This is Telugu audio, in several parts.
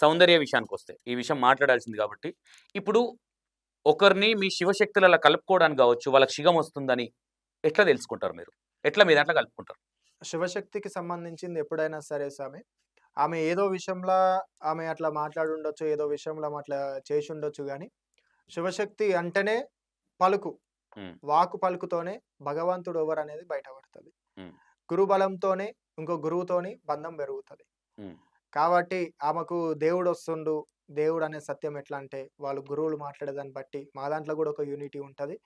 సౌందర్య విషయానికొస్తే, ఈ విషయం మాట్లాడాల్సింది కాబట్టి, ఇప్పుడు ఒకరిని మీ శివశక్తులలా కలుపుకోవడానికి గావచ్చు, వాళ్ళకి శిగమొస్తుందని ఎట్లా తెలుసుకుంటారు మీరు? ఎట్లా మీ దాంట్లో కలుపుకుంటారు? శివశక్తికి సంబంధించింది ఎప్పుడైనా సరే స్వామి, ఆమె ఏదో విషయంలో ఆమె అట్లా మాట్లాడుండొచ్చు, ఏదో విషయంలో ఆమె అట్లా చేసుండొచ్చు గానీ, శివశక్తి అంటేనే పలుకు. హ్మ్. వాక్కు పలుకుతోనే భగవంతుడు ఎవరనేది బయటపడతది. హ్మ్. గురుబలంతోనే ఇంకో గురువుతోని బంధం పెరుగుతది. హ్మ్. కాబట్టి ఆమెకు దేవుడొస్తుండు, దేవుడనే సత్యం ఎట్లా అంటే, వాళ్ళు గురువులు మాట్లాడే దాన్ని బట్టి మా దాంట్లో గూడా ఒక యూనిటీ ఉంటది.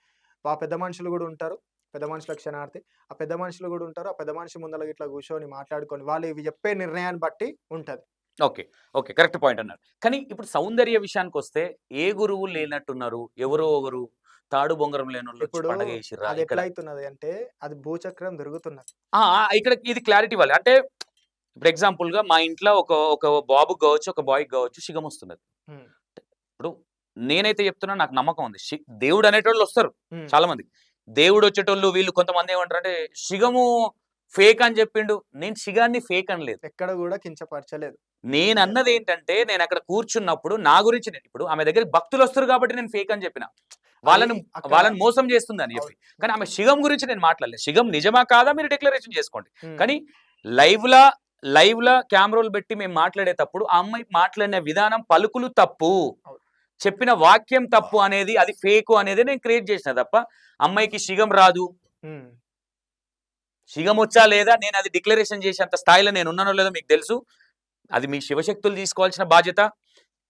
పెద్ద మనుషులు గూడా ఉంటారు. పెద్ద మనుషుల క్షణార్థి. ఆ పెద్ద మనుషులు గూడా ఉంటారు. ఆ పెద్ద మనిషి ముందల గిట్లా కూర్చొని మాట్లాడుకొని, వాళ్ళు ఇవి చెప్పే నిర్ణయాన్ని బట్టి ఉంటది. ఓకే. ఓకే. కరెక్ట్ పాయింట్ అన్నారు. కానీ ఇప్పుడు సౌందర్య విషయానికొస్తే ఏ గురువు లేనట్టున్నారు? ఎవరో ఒకరు తాడు బొంగరం లేనోళ్ళొచ్చి ఇప్పుడు పండగ చేసిర్రా ఇక్కడ? అదెట్లయితున్నది అంటే, అది భూచక్రం తిరుగుతున్నది. ఆ! ఆ! ఇక్కడ ఇది క్లారిటీ ఇవ్వాలి. అంటే ఇప్పుడు ఎగ్జాంపుల్‌గా మా ఇంట్లో ఒక ఒక బాబుకి గావచ్చు, ఒక బాయ్‌కి గావచ్చు సిగమొస్తున్నది. హ్మ్. ఇప్పుడు నేనైతే చెప్తున్నా నాకు నమ్మకం ఉంది. దేవుడనేటోళ్ళొస్తారు హ్మ్. చాలా మంది. దేవుడొచ్చేటోళ్ళు వీళ్ళు కొంతమంది ఏమంటారంటే సిగము ఫేక్ అని చెప్పిండు. నేను సిగాన్ని ఫేక్ అనలేదు. ఎక్కడ గూడా కించపరచలేదు. జ నేనన్నదేంటంటే నేనక్కడ కూర్చున్నప్పుడు నా గురించి ఇప్పుడు ఆమె దగ్గరికి భక్తులొస్తారు కాబట్టి నేను ఫేక్ అని చెప్పిన. అది వాళ్ళని అక్కడ వాళ్ళని మోసం చేస్తుందని చెప్పి. అవును. కానీ ఆమె సిగం గురించి నేను మాట్లాడలేదు. సిగం నిజమా కాదా మీరు డిక్లరేషన్ చేసుకోండి. హ్మ్. కానీ లైవ్‌లా లైవ్‌లా కెమెరాలు పెట్టి మేము మాట్లాడేటప్పుడు ఆ అమ్మాయి మాట్లాడిన విధానం పలుకులు తప్పు. అవును. చెప్పిన వాక్యం తప్పు అనేది అది ఫేకు అనేది నేను క్రియేట్ చేసిన తప్ప అమ్మాయికి సిగం రాదు. హ్మ్. సిగమొచ్చా లేదా నేనది డిక్లరేషన్ చేసేంత స్థాయిలో నేనున్నానో లేదో మీకు తెలుసు. అది మీ శివశక్తులు తీసుకోవాల్సిన బాధ్యత.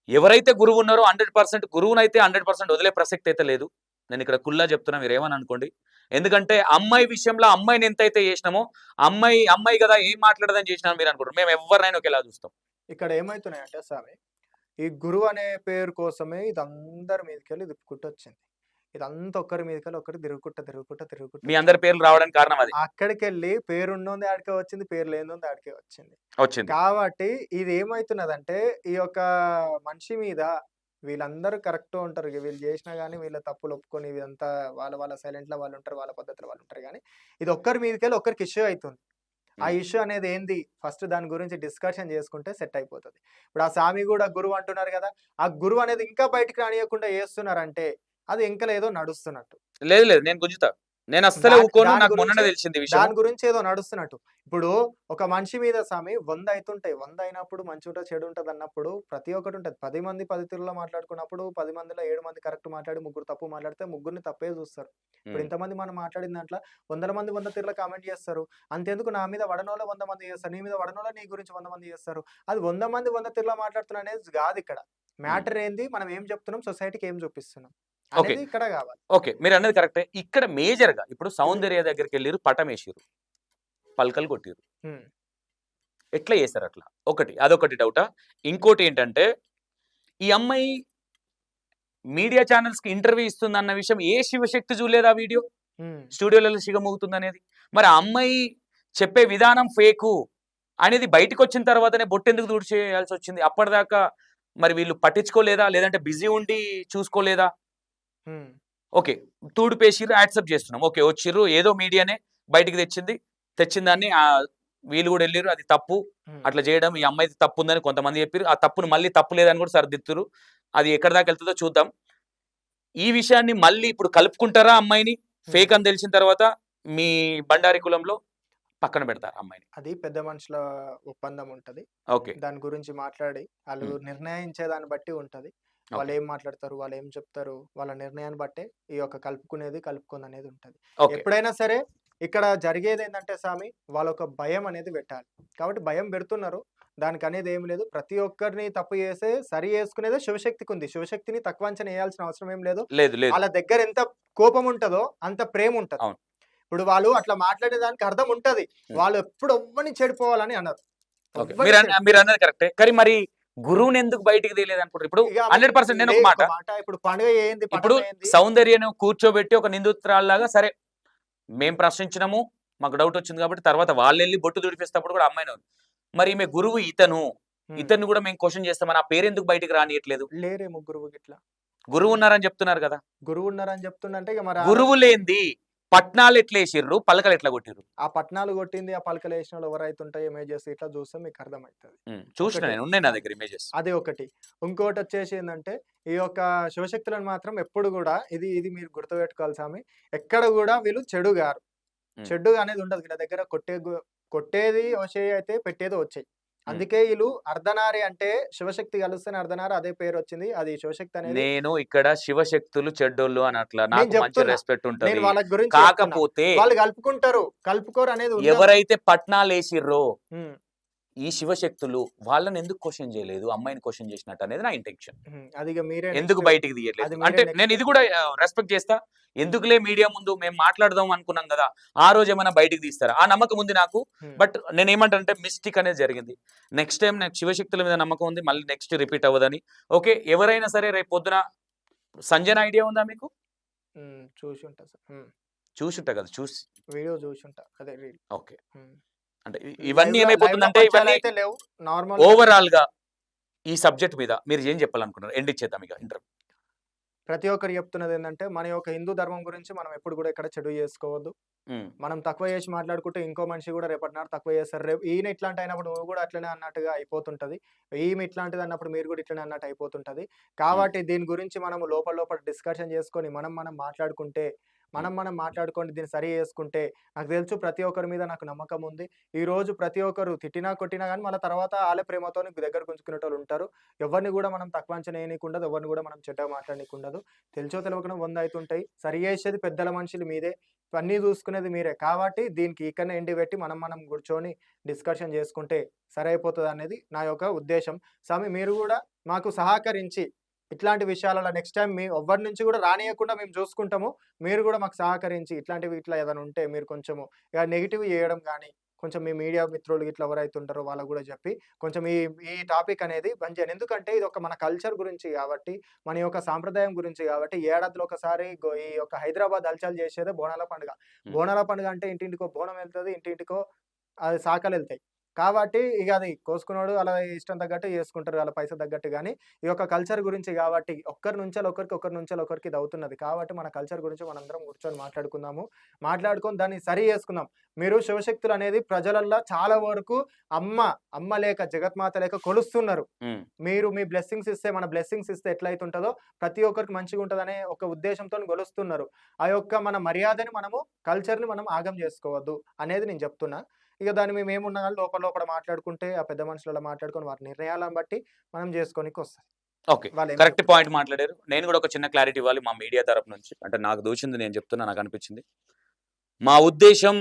ఎవరైతే గురువున్నారో 100% గురువునైతే 100% వదిలే ప్రసక్తయితే లేదు. నేనిక్కడ కుల్లా చెప్తున్నా మీరేమని అనుకోండి. ఎందుకంటే అమ్మాయి విషయంలో అమ్మాయిని ఎంతైతే చేసినామో, అమ్మాయి గదా! ఏం మాట్లాడదని చేసినా మీరనుకుంటారు. మేము ఎవ్వరినైనా ఒకేలా చూస్తాం. ఇక్కడ ఏమైతున్నాయంటే స్వామి, ఈ గురువు అనే పేరు కోసమే ఇదందరి మీదకెళ్ళి తిప్పుకుంటొచ్చింది. ఇదంతా ఒక్కరి మీదకెళ్ళి ఒక్కరు తిరుగుకుంటా, తిరుగుకుంటా, తిరుగుకుంటూ మీ అందరి వచ్చింది. పేర్లు రావడానికి కారణం అది. అక్కడికెళ్ళి పేరున్నోంది ఆడికే వచ్చింది. పేరు లేనిదోంది ఆడికే వచ్చింది. వచ్చింది. కాబట్టి ఇదేమైతున్నదంటే, ఈ యొక్క మనిషి మీద వీళ్ళందరూ కరెక్ట్‌గా ఉంటారు. వీళ్ళు జేసినా గాని వీళ్ళ తప్పులు ఒప్పుకొని ఇదంతా వాళ్ళ వాళ్ళ సైలెంట్‌లో వాళ్ళుంటారు. వాళ్ళ పద్ధతిలో వాళ్ళుంటారు గానీ, ఇది ఒక్కరి మీదకెళ్ళి ఒక్కరికి ఇష్యూ అయితుంది. ఆ హ్మ్. ఇష్యూ అనేది ఏంది? ఫస్ట్ దాని గురించి డిస్కషన్ చేసుకుంటే సెట్ అయిపోతది. ఇప్పుడు ఆ సామి గూడా గురువు అంటున్నారు గదా! ఆ గురువు అనేది ఇంకా బయటికి రానీయకుండా చేస్తున్నారంటే, అది ఎంకల ఏదో నడుస్తున్నట్టు. లేదు లేదు. నేను గుంజుతా. నేనస్సలే ఊకోను. దాని నాకు మొన్ననే గురించి తెలిసింది ఈ విషయము. దాని గురించి ఏదో నడుస్తున్నట్టు. ఇప్పుడు ఒక మనిషి మీద స్వామి 100 అయితుంటాయి. 100 అయినప్పుడు మంచుంటది, చెడుంటదన్నప్పుడు ప్రతి ఒక్కటుంటది. 10 మంది 10 తీరులో మాట్లాడుకున్నప్పుడు 10 మందిలో 7 మంది కరెక్ట్ మాట్లాడి, ముగ్గురు తప్పు మాట్లాడితే ముగ్గురిని తప్పే చూస్తారు. ఇప్పుడు హ్మ్. ఇంతమంది మనం మాట్లాడిన దాంట్ల వందల మంది 100 తీరులో కామెంట్ చేస్తారు. అంతెందుకు నా మీద వడనోళ్ళే 100 మంది చేస్తారు. నీ మీద వడనోళ్ళే నీ గురించి 100 మంది చేస్తారు. అది 100 మంది 100 తీరులో మాట్లాడుతున్నారు అనేది గాదిక్కడ. హ్మ్. మ్యాటర్ ఏంది? మనం ఏం చెప్తున్నాం? సొసైటీకి ఏం చూపిస్తున్నాం? ఓకే. అనేది ఇక్కడ గావాలి. ఓకే. మీరన్నది కరెక్టే. ఇక్కడ మేజర్‌గా ఇప్పుడు ఇది సౌందర్య దగ్గరికెళ్ళిర్రు, పటమేసిర్రు. పలకలు కొట్టిర్రు. హ్మ్. ఎట్లా చేసారట్లా? ఒకటి. అదొకటి డౌటా? ఇంకోటేంటంటే, ఈ అమ్మాయి మీడియా ఛానెల్స్‌కి ఇంటర్వ్యూ ఇస్తుందన్న విషయం ఏ శివశక్తి చూడలేదా వీడియో? హ్మ్. స్టూడియోలలో సిగమూగుతుందనేది. మరి ఆ అమ్మాయి చెప్పే విధానం ఫేకు అనేది బయటికొచ్చిన తర్వాతనే బొట్టెందుకు తుడిచేయాల్సొచ్చింది? అప్పటిదాకా మరి వీళ్ళు పట్టించుకోలేదా? లేదంటే బిజీ ఉండి చూసుకోలేదా? హ్మ్. ఓకే. తూడిపేసిర్రు, యాక్సెప్ట్ చేస్తున్నాం. ఓకే. వచ్చిర్రు ఏదో మీడియానే బయటికి తెచ్చింది. తెచ్చిన దాన్ని వీళ్ళు గూడా ఎళ్లిర్రు. అది తప్పు. హ్మ్. అట్లా చేయడం ఈ అమ్మాయిది తప్పుందని కొంతమంది చెప్పిర్రు. ఆ తప్పును మళ్ళీ తప్పు లేదని గూడా సరిదిద్దుర్రు. అది ఎక్కడి దాకా ఎళ్తదో చూద్దాం. ఈ విషయాన్ని మళ్ళీ ఇప్పుడు కలుపుకుంటారా అమ్మాయిని? హ్మ్. ఫేక్ అని తెలిసిన తర్వాత మీ బండారి కులంలో పక్కన పెడతారా అమ్మాయిని? అది పెద్ద మనుషుల ఒప్పందం ఉంటది. ఓకే. దాని గురించి మాట్లాడి, ఆళ్ళు హ్మ్. నిర్ణయించే దాన్ని బట్టి ఉంటది. ఓకే. వాళ్ళేం మాట్లాడతారు, వాళ్ళేం చెప్తారు, వాళ్ళ నిర్ణయాన్ని బట్టే ఈ యొక్క కలుపుకునేది, కలుపుకోననేది ఉంటది. ఓకే. ఎప్పుడైనా సరే ఇక్కడ జరిగేదేందంటే స్వామి, వాళ్ళొక భయం అనేది పెట్టాలి. కాబట్టి భయం పెడుతున్నారు. దానికనేది ఏమి లేదు. ప్రతి ఒక్కరిని తప్పు చేసే సరి చేసుకునేదే శివశక్తికుంది. శివశక్తిని తక్కువ అంచనా ఏయాల్సిన అవసరం ఏం లేదు. లేదు. లేదు. వాళ్ళ దగ్గర ఎంత కోపముంటదో అంత ప్రేముంటది. అవును. ఇప్పుడు వాళ్ళు అట్లా మాట్లాడే దానికి అర్థం ఉంటది. హ్మ్. వాళ్ళు ఎప్పుడు ఎవ్వరిని చెడిపోవాలని అనరు. ఓకే. ఎవ్వరిని చెడి మీరన్నది కరెక్టే. కానీ మరి గురువునెందుకు బయటికి తేలేదనుకుంటారు? ఇప్పుడు ఇగ ఆమెకి 100% నేనొక మాట ఒక మాట ఇప్పుడు పండుగ ఏంది? ఇప్పుడు పటమేంది? సౌందర్యను కూర్చోబెట్టి ఒక నిందితురాల్లాగా సరే, మేము ప్రశ్నించినాము. మాకు డౌటొచ్చింది కాబట్టి తర్వాత వాళ్ళెళ్లి బొట్టు తుడిపేసేటప్పుడు కూడా అమ్మాయినే ఉంది. మరి ఈమె గురువు ఇతను. హ్మ్. ఇతన్ని కూడా మేము క్వెషన్ చేస్తామని ఆ పేరెందుకు బయటికి రానీయట్లేదు? లేరే ముగ్గురు గిట్ల. గురువున్నారని చెప్తున్నారు కదా! గురువున్నారని చెప్తుండంటే ఇగ మరి ఆమె గురువు లేంది పట్నాలు ఎట్లా వేసిర్రు, పలకలు ఎట్లా కొట్టిర్రు? ఆ పట్నాలు కొట్టింది, ఆ పలకలు వేసిన వాళ్ళు ఎవరైతే ఉంటాయో ఇమేజెస్ ఇట్లా చూస్తే మీకు అర్థమవుతుంది. చూసిన ఒకటి నేను, ఉన్నాయి నా దగ్గర ఇమేజెస్. అది ఒకటి. ఇంకోటి వచ్చేసి ఏంటంటే ఈ యొక్క శివశక్తులను మాత్రం ఎప్పుడు కూడా ఇది ఇది మీరు గుర్తుపెట్టుకోవాలి స్వామి. ఎక్కడ కూడా వీళ్ళు చెడు గారు. చెడు అనేది ఉండదు వీళ్ళ దగ్గర. కొట్టేది ఒసేయ్ అయితే పెట్టేది వచ్చాయి. అందుకే వీళ్ళు అర్ధనారి అంటే శివశక్తి కలుస్తేనే అర్ధనారి అదే పేరు వచ్చింది. అది శివశక్తి అనేది నేను ఇక్కడ శివశక్తులు చెడ్డోళ్ళు అని అట్లా నేను నాకు మంచి చెప్తున్నా. రెస్పెక్ట్ నేను ఉంటది. వాళ్ళ గురించి చెప్తున్నా. కాకపోతే వాళ్ళు కలుపుకుంటారు. కలుపుకోరు అనేది ఉండదు. ఎవరైతే పట్నాలు వేసిర్రో హ్మ్. ఈ శివశక్తులు వాళ్ళని ఎందుకు క్వశ్చన్ చేయలేదు, అమ్మాయిని క్వశ్చన్ చేసినట్టు అనేది నా ఇంటెన్షన్. అది ఇక మీరే ఎందుకు నెక్స్ట్ బయటికి అది తీయట్లేదు మీరే అంటే నెక్స్ట్ నేను ఇది కూడా రెస్పెక్ట్ చేస్తా. ఎందుకులే మీడియా ముందు మేము మాట్లాడదాం అనుకున్నాం కదా, ఆ రోజు ఏమైనా బయటికి తీస్తారా ఆ నమ్మకం ఉంది నాకు. బట్ నేను ఏమంటానంటే మిస్టేక్ అనేది జరిగింది. నెక్స్ట్ టైం నాకు శివశక్తుల మీద నమ్మకం ఉంది, మళ్ళీ నెక్స్ట్ రిపీట్ అవ్వదని. ఓకే, ఎవరైనా సరే రేపు పొద్దున సంజన ఐడియా ఉందా మీకు? చూసి ఉంటా సార్. చూసుంటా కదా, చూసి వీడియో చూసి ఉంటా. అదే రీల్. ఓకే. అంటే ఇవన్నీ ఏమైపోతుందంటే ఇవన్నీ అయితే లేవు. నార్మల్ ఓవరాల్ గా ఈ సబ్జెక్ట్ మీద మీరు ఏం చెప్పాలనుకున్నారు? ఎండ్ ఇచ్చేద్దాం ఇక ఇంటర్వ్యూ. ప్రతి ఒక్కరు చెప్తున్నది ఏంటంటే మన యొక్క హిందూ ధర్మం గురించి మనం ఎప్పుడు కూడా ఇక్కడ చెడు చేసుకోవద్దు. మనం తక్కువ చేసి మాట్లాడుకుంటే ఇంకో మనిషి కూడా రేపటి నాడు తక్కువ చేస్తారు. రేపు ఈయన ఇట్లాంటి అయినప్పుడు నువ్వు కూడా అట్లనే అన్నట్టుగా అయిపోతుంటది. ఈమె ఇట్లాంటిది అన్నప్పుడు మీరు కూడా ఇట్లనే అన్నట్టు అయిపోతుంటది. కాబట్టి దీని గురించి మనము లోపల డిస్కషన్ చేసుకొని మనం మాట్లాడుకుంటే మనం మాట్లాడుకొని దీన్ని సరి చేసుకుంటే నాకు తెలుసు ప్రతి ఒక్కరి మీద నాకు నమ్మకం ఉంది. ఈ రోజు ప్రతి ఒక్కరు తిట్టినా కొట్టినా గానీ మళ్ళీ తర్వాత ఆళ్ళే ప్రేమతో దగ్గర గుంజుకునేటోళ్ళు ఉంటారు. ఎవరిని కూడా మనం తక్కువ అంచనా వేయనీకుండదు. ఎవరిని కూడా మనం చెడ్డగా మాట్లాడనీకుండదు. తెలుసో తెలవకనో 100 అయితుంటాయి. సరి చేసేది పెద్దల మనుషులు మీదే. ఇవన్నీ చూసుకునేది మీరే. కాబట్టి దీనికి ఇక్కడనే ఎండ్ పెట్టి మనం కూర్చొని డిస్కషన్ చేసుకుంటే సరైపోతదనేది నా యొక్క ఉద్దేశం. స్వామి మీరు కూడా మాకు సహకరించి ఇట్లాంటి విషయాలలో నెక్స్ట్ టైమ్ ఎవ్వరి నుంచి కూడా రానియకుండా మేము చూసుకుంటాము. మీరు కూడా మాకు సహకరించి ఇట్లాంటివి ఇట్లా ఏదైనా ఉంటే మీరు కొంచెము ఇక నెగెటివ్ చేయడం గానీ, కొంచెం మీ మీడియా మిత్రులు ఇట్లా ఎవరైతే ఉంటారో వాళ్ళకి కూడా చెప్పి కొంచెం ఈ టాపిక్ అనేది బంద్ చేయండి. ఎందుకంటే ఇది ఒక మన కల్చర్ గురించి కాబట్టి, మన యొక్క సాంప్రదాయం గురించి కాబట్టి ఏడాదిలో ఒకసారి ఈ యొక్క హైదరాబాద్ హల్చల్ చేసేదే బోనాల పండుగ. బోనాల పండుగ అంటే ఇంటింటికో బోనం వెళ్తది. ఇంటింటికో అది శాఖలెళ్తాయి. కాబట్టి ఇక అది కోసుకున్నోడు అలా ఇష్టం తగ్గట్టు చేసుకుంటారు. వాళ్ళ పైసలు తగ్గట్టు గానీ, ఈ యొక్క కల్చర్ గురించి కాబట్టి ఒకరి నుంచెల్లి ఒకరికి ఇది అవుతున్నది. కాబట్టి మన కల్చర్ గురించి మనందరం కూర్చొని మాట్లాడుకుందాము. మాట్లాడుకొని దాన్ని సరి చేసుకుందాం. మీరు శివశక్తులు అనేది ప్రజలల్లో చాలా వరకు అమ్మ లేక జగత్మాత లేక కొలుస్తున్నారు. మీరు మీ బ్లెస్సింగ్స్ ఇస్తే మన బ్లెస్సింగ్స్ ఇస్తే ఎట్లయితుంటదో ప్రతి ఒక్కరికి మంచిగా ఉంటదనే ఒక ఉద్దేశంతోని కొలుస్తున్నారు. ఆ యొక్క మన మర్యాదని కల్చర్‌ని మనం ఆగం చేసుకోవద్దు అనేది నేను చెప్తున్నా. ఇక దాన్ని మేమేమున్నా గాని లోపల మాట్లాడుకుంటే ఆ పెద్ద మనుషులలో మాట్లాడుకొని వారి నిర్ణయాలను బట్టి మనం చేసుకోనికొస్తది. ఓకే. వాళ్ళేం కరెక్ట్ చెప్తారో. పాయింట్ మాట్లాడారు. నేను కూడా ఒక చిన్న క్లారిటీ ఇవ్వాలి మా మీడియా తరపు నుంచి. అంటే నాకు దోచింది నేను చెప్తున్నా, నాకు అనిపించింది. మా ఉద్దేశం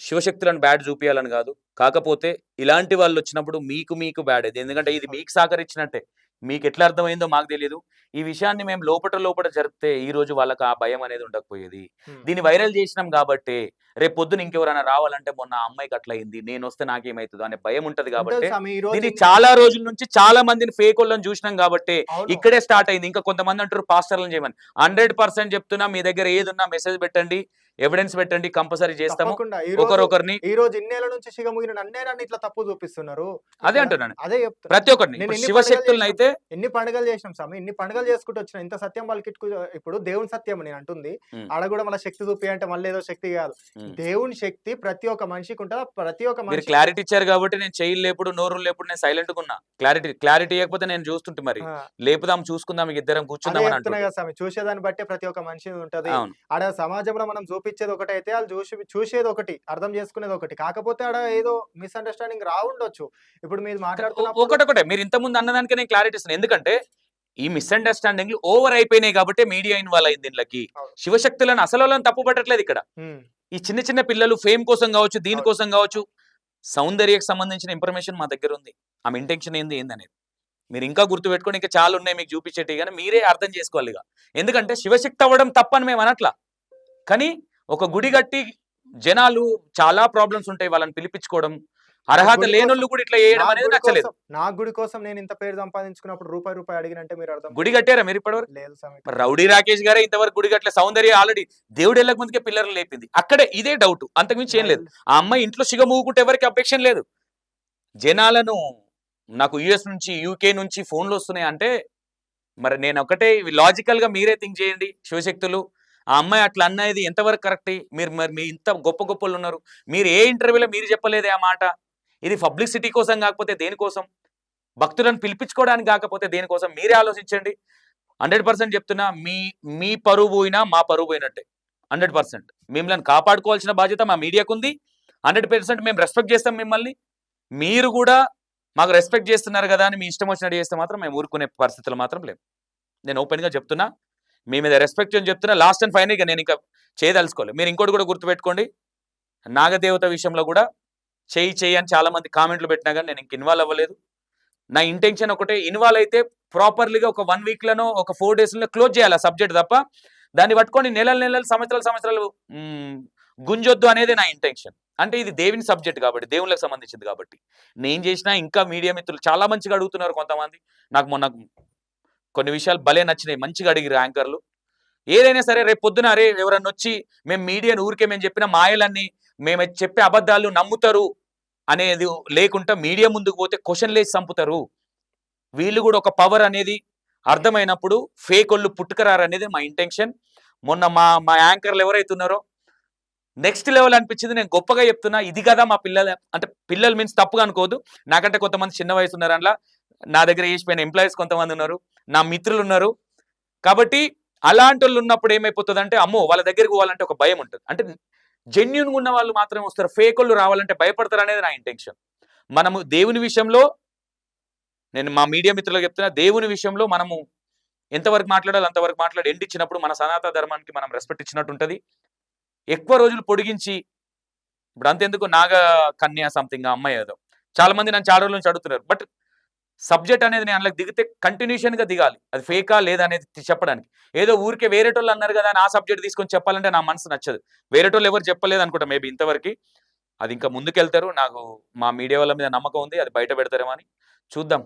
శివశక్తులను బ్యాడ్ చూపియాలని కాదు. కాకపోతే ఇలాంటి వాళ్ళు వచ్చినప్పుడు మీకు బ్యాడ్ ఇది. ఎందుకంటే ఇది మీకు సహకరించినట్టే. మీకు ఎట్లా అర్థమైందో మాకు తెలియదు. ఈ విషయాన్ని మేము లోపట జరిపితే ఈ రోజు వాళ్ళకి ఆ భయం అనేది ఉండకపోయేది. దీన్ని వైరల్ చేసినాం కాబట్టి రేపు పొద్దున ఇంకెవరైనా రావాలంటే మొన్న ఆ అమ్మాయికి అట్లా అయింది, నేను వస్తే నాకేమైతుందో అనే భయం ఉంటది ఉంటది కాబట్టి స్వామి. ఈ రోజు దీన్ని చాలా రోజుల నుంచి చాలా మందిని ఫేక్ వాళ్ళని చూసినాం కాబట్టి అవును. ఇక్కడే స్టార్ట్ అయింది. ఇంకా కొంతమంది అంటారు పాస్టర్లను చేయమని. 100% చెప్తున్నా, మీ దగ్గర ఏదున్నా మెసేజ్ పెట్టండి, ఎవిడెన్స్ పెట్టండి, కంపల్సరీ చేస్తాము. తప్పకుండా. ఒకరొకరిని ఈ రోజు ఇన్నేళ్ల నుంచి సిగముగిన నన్ను ఇట్లా తప్పు చూపిస్తున్నారు. అదే ఇక్కడ అంటున్నాను. అదే చెప్తున్నా. ప్రతి ఒక్కరిని నేను ఇప్పుడు ఎన్ని శివశక్తులను అయితే ఎన్ని పండుగలు చేసినాం స్వామి. ఇన్ని పండుగలు చేసుకుంటూ వచ్చిన ఇంత సత్యం వాళ్ళకిట్టుకు ఇప్పుడు దేవుని సత్యం నేను అంటుంది. ఆడ కూడా మళ్ళీ శక్తి చూపి అంటే మళ్ళీ ఏదో శక్తి కాదు. దేవుని శక్తి ప్రతి ఒక్క మనిషికి ఉంటది. ప్రతి ఒక్క మీరు మనిషి క్లారిటీ ఇచ్చారు కాబట్టి నేను చెయ్యి లేపుడు నోరు లేపుడు నేను సైలెంట్ గా ఉన్నా. క్లారిటీ ఇవ్వకపోతే నేను చూస్తుంటే మరి లేపుదాం చూసుకుందాం ఇద్దరం కూర్చుందాం అని చెప్తున్నా అంటున్నా. కదా స్వామి. చూసేదాన్ని బట్టే ప్రతి ఒక్క మనిషి ఉంటది. అవును. ఆడ సమాజంలో మనం చూపించేది ఒకటైతే వాళ్ళు చూసేది ఒకటి, అర్థం చేసుకునేది ఒకటి. కాకపోతే ఆడ ఏదో మిస్‌అండర్‌స్టాండింగ్ రావుండొచ్చు. ఇప్పుడు మీరు మాట్లాడుతున్నప్పుడు ఒకటే మీరు ఇంత ముందు అన్నదానికే నేను క్లారిటీ ఇస్తాను. ఎందుకంటే ఈ మిస్అండర్స్టాండింగ్లు ఓవర్ అయిపోయినాయి కాబట్టి మీడియా ఇన్వాల్వ్ అయింది దీనికి. అవును. శివశక్తులను అసలు వాళ్ళని తప్పు పట్టట్లేదు ఇక్కడ. ఈ చిన్న పిల్లలు ఫేమ్ కోసం కావచ్చు, దీనికోసం కావచ్చు, సౌందర్యకు సంబంధించిన ఇన్ఫర్మేషన్ మా దగ్గర ఉంది. ఆమె ఇంటెన్షన్ ఏందనేది మీరు ఇంకా గుర్తుపెట్టుకొని ఇంకా చాలా ఉన్నాయి మీకు చూపించేటి, కానీ మీరే అర్థం చేసుకోవాలి ఇక. ఎందుకంటే శివశక్తి అవ్వడం తప్పని మేము అనట్లా, కానీ ఒక గుడి కట్టి జనాలు చాలా ప్రాబ్లమ్స్ ఉంటాయి, వాళ్ళని పిలిపించుకోవడం, అర్హత లేనోళ్ళు కూడా ఇట్లా చేయడం అనేది నచ్చలేదు. నా గుడి కోసం నేను ఇంత పేరు సంపాదించుకున్నప్పుడు రూపాయి అడిగినంటే మీరు అర్థం గుడి కట్టారా మీరు ఇప్పటివరకు? లేదు స్వామి. మరి రౌడీ రాకేష్ గారే ఇంతవరకు గుడి కట్టలే. సౌందర్య ఆల్రెడీ దేవుడు వెళ్ళక ముందుకే పిల్లర్లు లేపింది. అక్కడే ఇదే డౌట్, అంతకుమించి ఏం లేదు. ఆ అమ్మాయి ఇంట్లో సిగమూగుకుంటే ఎవరికి అబ్జెక్షన్ లేదు. జనాలను నాకు యుఎస్ నుంచి యూకే నుంచి ఫోన్లు వస్తున్నాయి అంటే మరి నేను ఒకటే లాజికల్ గా మీరే థింక్ చేయండి. శివశక్తులు ఆ అమ్మాయి అట్లా అన్నది ఎంతవరకు కరెక్ట్? మరి మీ ఇంత గొప్ప గొప్పోళ్ళు ఉన్నారు. మీరు ఏ ఇంటర్వ్యూలో మీరు చెప్పలేదే ఆ మాట? ఇది పబ్లిసిటీ కోసం కాకపోతే దేనికోసం? భక్తులను పిలిపించుకోవడానికి కాకపోతే దేనికోసం? మీరే ఆలోచించండి. 100% చెప్తున్నా మీ పరువు పోయినా మా పరువు పోయినట్టే. 100%. మిమ్మల్ని కాపాడుకోవాల్సిన బాధ్యత మా మీడియాకుంది. 100% మేము రెస్పెక్ట్ చేస్తాం మిమ్మల్ని. మీరు కూడా మాకు రెస్పెక్ట్ చేస్తున్నారు కదా అని మీ ఇష్టం వచ్చినట్టు చేస్తే మాత్రం మేము ఊరుకునే పరిస్థితులు మాత్రం లేవు. నేను ఓపెన్‌గా చెప్తున్నా. మీ మీద రెస్పెక్ట్ అని చెప్తున్నా. లాస్ట్ అండ్ ఫైనల్‌గా నేను ఇంకా చేయదలుచుకోలేదు. మీరు ఇంకోటి కూడా గుర్తుపెట్టుకోండి. నాగదేవత విషయంలో కూడా చెయ్యి అని చాలా మంది కామెంట్లు పెట్టినా కానీ నేను ఇంక ఇన్వాల్వ్ అవ్వలేదు. నా ఇంటెన్షన్ ఒకటే, ఇన్వాల్వ్ అయితే ప్రాపర్లీగా ఒక 1 వీక్‌లోనో ఒక 4 డేస్‌లో క్లోజ్ చేయాలి ఆ సబ్జెక్ట్ తప్ప దాన్ని పట్టుకొని నెలలు సంవత్సరాలు గుంజొద్దు అనేది నా ఇంటెన్షన్. అంటే ఇది దేవుని సబ్జెక్ట్ కాబట్టి, దేవుళ్ళకి సంబంధించింది కాబట్టి. నేను చేసినా ఇంకా మీడియా మిత్రులు చాలా మంచిగా అడుగుతున్నారు కొంతమంది. నాకు మొన్న కొన్ని విషయాలు భలే నచ్చినాయి. మంచిగా అడిగిర్రు యాంకర్లు. ఏదైనా సరే రేపు పొద్దున అరే ఎవరన్నా వచ్చి మేము మీడియాని ఊరికే మేము చెప్పిన మాయలన్నీ మేము చెప్పే అబద్ధాలు నమ్ముతారు అనేది లేకుండా మీడియా ముందుకు పోతే క్వశ్చన్లేసి చంపుతారు. వీళ్ళు కూడా ఒక పవర్ అనేది అర్థమైనప్పుడు ఫేకోళ్ళు పుట్టుకరారనేది మా ఇంటెన్షన్. మొన్న మా యాంకర్లు ఎవరైతే ఉన్నారో నెక్స్ట్ లెవెల్ అనిపించింది. నేను గొప్పగా చెప్తున్నా. ఇది కదా మా పిల్లలు అంటే పిల్లలు మీన్స్ తప్పుగా అనుకోవద్దు. నాకంటే కొంతమంది చిన్న వయసు ఉన్నారు అందులో. నా దగ్గర చేసిపోయిన ఎంప్లాయీస్ కొంతమంది ఉన్నారు. నా మిత్రులు ఉన్నారు. కాబట్టి అలాంటోళ్ళు ఉన్నప్పుడు ఏమైపోతుందంటే అమ్మో వాళ్ళ దగ్గరికి పోవాలంటే ఒక భయం ఉంటుంది. అంటే జెన్యూన్‌గా ఉన్న వాళ్ళు మాత్రమే వస్తారు. ఫేకోళ్ళు రావాలంటే భయపడతారు అనేది నా ఇంటెన్షన్. మనము దేవుని విషయంలో నేను మా మీడియా మిత్రులకు చెప్తున్నా. దేవుని విషయంలో మనము ఎంతవరకు మాట్లాడాలో అంతవరకు మాట్లాడి ఎండ్ ఇచ్చినప్పుడు మన సనాతన ధర్మానికి మనం రెస్పెక్ట్ ఇచ్చినట్టు ఉంటది. ఎక్కువ రోజులు పొడిగించి ఇప్పుడు అంతెందుకు నాగ కన్య సంథింగ్ ఆ అమ్మాయి ఏదో. చాలా మంది నన్ను చాలా రోజుల నుంచి అడుగుతున్నారు. బట్ సబ్జెక్ట్ అనేది నేను అందులోకి దిగితే కంటిన్యూషన్‌గా దిగాలి. అది ఫేకా లేదా అనేది చెప్పడానికి. ఏదో ఊరికే వేరేటోళ్ళు అన్నారు కదా అని ఆ సబ్జెక్ట్ తీసుకొని చెప్పాలంటే నా మనసు నచ్చదు. వేరేటోళ్ళు ఎవరు చెప్పలేదు అనుకుంటా మేబీ ఇంతవరకి. అది ఇంకా ముందుకెళ్తారు. నాకు మా మీడియా వాళ్ళ మీద నమ్మకం ఉంది. అది బయట పెడతారేమో అని. చూద్దాం.